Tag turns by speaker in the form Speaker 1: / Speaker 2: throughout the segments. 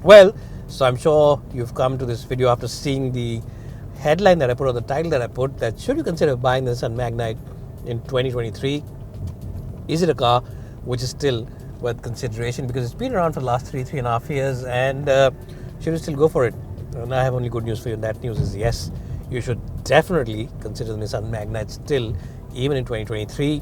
Speaker 1: Well, so I'm sure you've come to this video after seeing the headline that I put or the title that I put, that should you consider buying the Nissan Magnite in 2023? Is it a car which is still worth consideration because it's been around for the last three and a half years, and should you still go for it? And I have only good news for you, and that news is yes, you should definitely consider the Nissan Magnite still, even in 2023.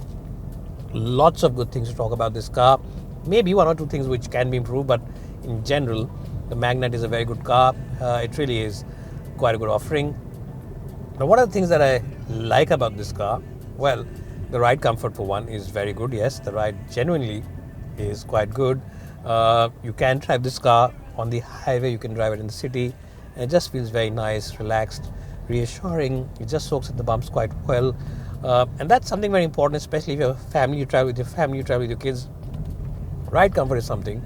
Speaker 1: Lots of good things to talk about this car. Maybe one or two things which can be improved, but in general, the Magnite is a very good car. It really is quite a good offering. Now, what are the things that I like about this car? Well, the ride comfort for one is very good. Yes, the ride genuinely is quite good. You can drive this car on the highway, you can drive it in the city, and it just feels very nice, relaxed, reassuring. It just soaks at the bumps quite well. And that's something very important, especially if you have a family, you travel with your family, you travel with your kids. Ride comfort is something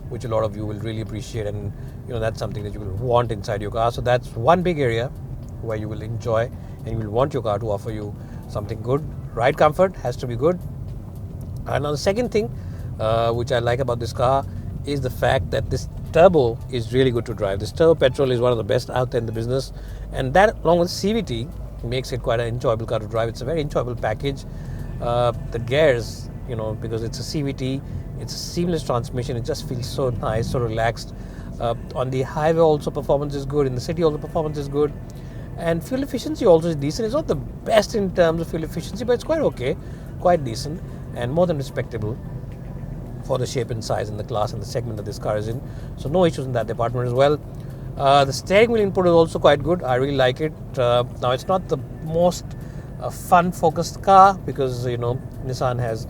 Speaker 1: which a lot of you will really appreciate, and that's something that you will want inside your car. So that's one big area where you will enjoy and you will want your car to offer you something good. Ride comfort has to be good. And now the second thing which I like about this car is the fact that this turbo is really good to drive. This turbo petrol is one of the best out there in the business, and that along with CVT makes it quite an enjoyable car to drive. It's a very enjoyable package. The gears, because it's a CVT, it's a seamless transmission. It just feels so nice, so relaxed. On the highway also performance is good. In the city also performance is good. And fuel efficiency also is decent. It's not the best in terms of fuel efficiency, but it's quite okay, quite decent, and more than respectable for the shape and size and the class and the segment that this car is in. So no issues in that department as well. The steering wheel input is also quite good. I really like it. Now it's not the most fun-focused car because Nissan has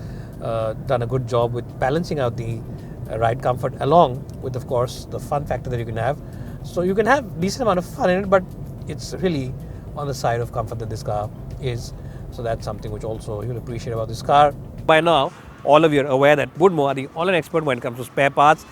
Speaker 1: done a good job with balancing out the ride comfort along with, of course, the fun factor that you can have. So you can have decent amount of fun in it, but it's really on the side of comfort that this car is. So that's something which also you'll appreciate about this car. By now, all of you are aware that Woodmo are the online expert when it comes to spare parts.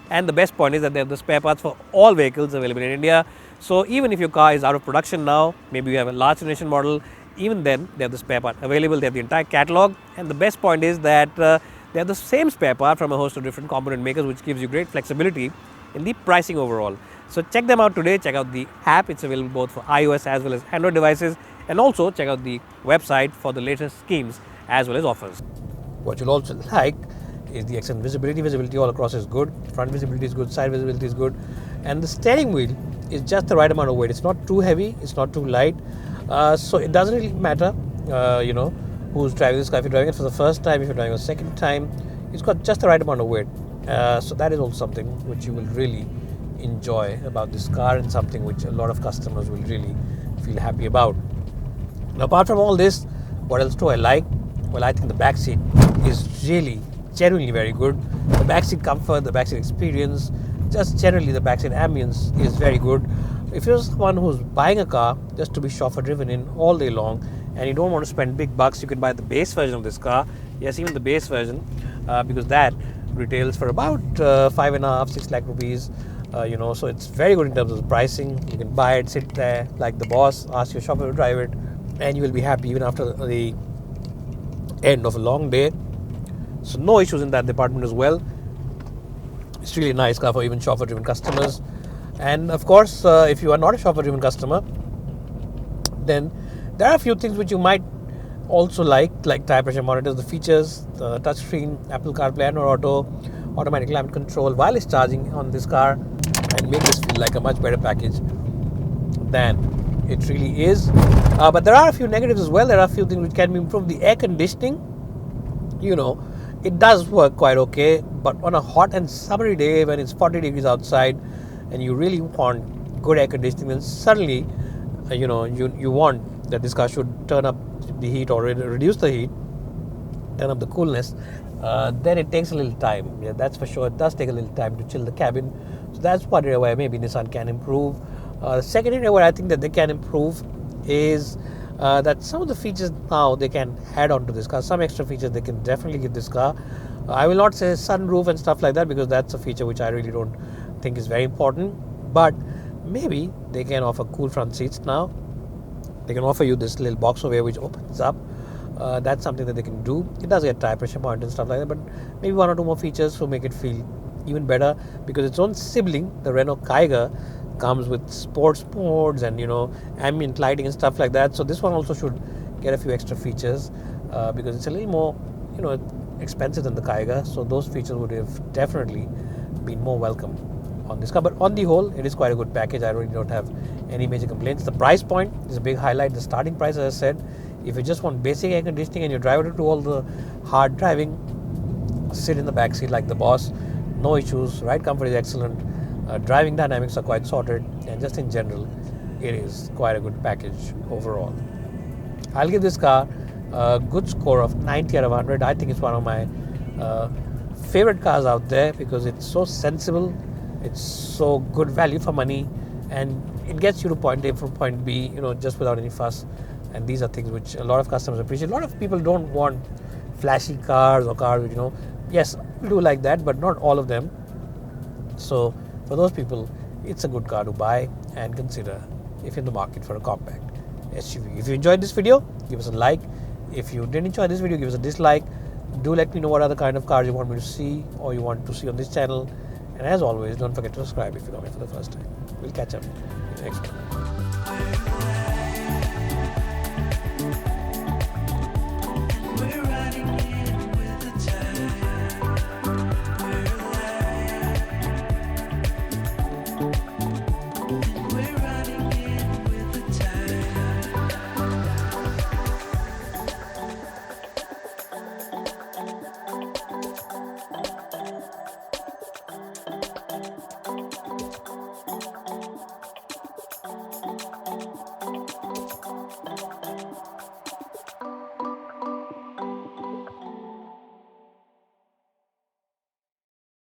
Speaker 1: And the best point is that they have the spare parts for all vehicles available in India. So even if your car is out of production now, maybe you have a large generation model, even then they have the spare part available. They have the entire catalog. And the best point is that they have the same spare part from a host of different component makers, which gives you great flexibility in the pricing overall. So check them out today. Check out the app. It's available both for iOS as well as Android devices. And also check out the website for the latest schemes as well as offers. What you'll also like is the excellent visibility. Visibility all across is good. Front visibility is good. Side visibility is good. And the steering wheel is just the right amount of weight. It's not too heavy. It's not too light. So it doesn't really matter, who's driving this car. If you're driving it for the first time, if you're driving it a second time, it's got just the right amount of weight. So that is also something which you will really enjoy about this car, and something which a lot of customers will really feel happy about. Now, apart from all this, what else do I like? Well, I think the back seat is really genuinely very good. The backseat comfort, the backseat experience, just generally the backseat ambience is very good. If you're someone who's buying a car just to be chauffeur driven in all day long and you don't want to spend big bucks, you can buy the base version of this car. Yes, even the base version, because that retails for about 5.5-6 lakh rupees. So it's very good in terms of the pricing. You can buy it, sit there like the boss, ask your chauffeur to drive it, and you will be happy even after the end of a long day. So no issues in that department as well. It's really a nice car for even chauffeur driven customers. And of course, if you are not a chauffeur driven customer, then there are a few things which you might also like tire pressure monitors, the features, the touchscreen, Apple CarPlay, Android Auto, automatic climate control, wireless charging on this car, and make this feel like a much better package than it really is. But there are a few negatives as well. There are a few things which can be improved. The air conditioning, it does work quite okay, but on a hot and summery day when it's 40 degrees outside and you really want good air conditioning, then suddenly you want that this car should turn up the heat or reduce the heat, turn up the coolness, then it takes a little time. Yeah, that's for sure. It does take a little time to chill the cabin. So that's one area where maybe Nissan can improve. The second area where I think that they can improve is that some of the features now they can add on to this car. Some extra features they can definitely give this car. I will not say sunroof and stuff like that, because that's a feature which I really don't think is very important. But maybe they can offer cool front seats now. They can offer you this little box over here which opens up. That's something that they can do. It does get tire pressure monitor and stuff like that, but maybe one or two more features to make it feel even better because its own sibling, the Renault Kiger, comes with sports modes and ambient lighting and stuff like that. So this one also should get a few extra features because it's a little more expensive than the Kiger. So those features would have definitely been more welcome on this car. But on the whole, it is quite a good package. I really don't have any major complaints. The price point is a big highlight. The starting price, as I said, if you just want basic air conditioning and you drive it to all the hard driving, sit in the back seat like the boss, no issues. Ride comfort is excellent. Driving dynamics are quite sorted, and just in general, it is quite a good package overall. I'll give this car a good score of 90 out of 100. I think it's one of my favorite cars out there because it's so sensible, it's so good value for money, and it gets you to point A from point B, just without any fuss. And these are things which a lot of customers appreciate. A lot of people don't want flashy cars or cars which, yes, we do like that, but not all of them. So for those people, it's a good car to buy and consider if you're in the market for a compact SUV. If you enjoyed this video, give us a like. If you didn't enjoy this video, give us a dislike. Do let me know what other kind of cars you want me to see or you want to see on this channel. And as always, don't forget to subscribe if you're coming for the first time. We'll catch up in the next one.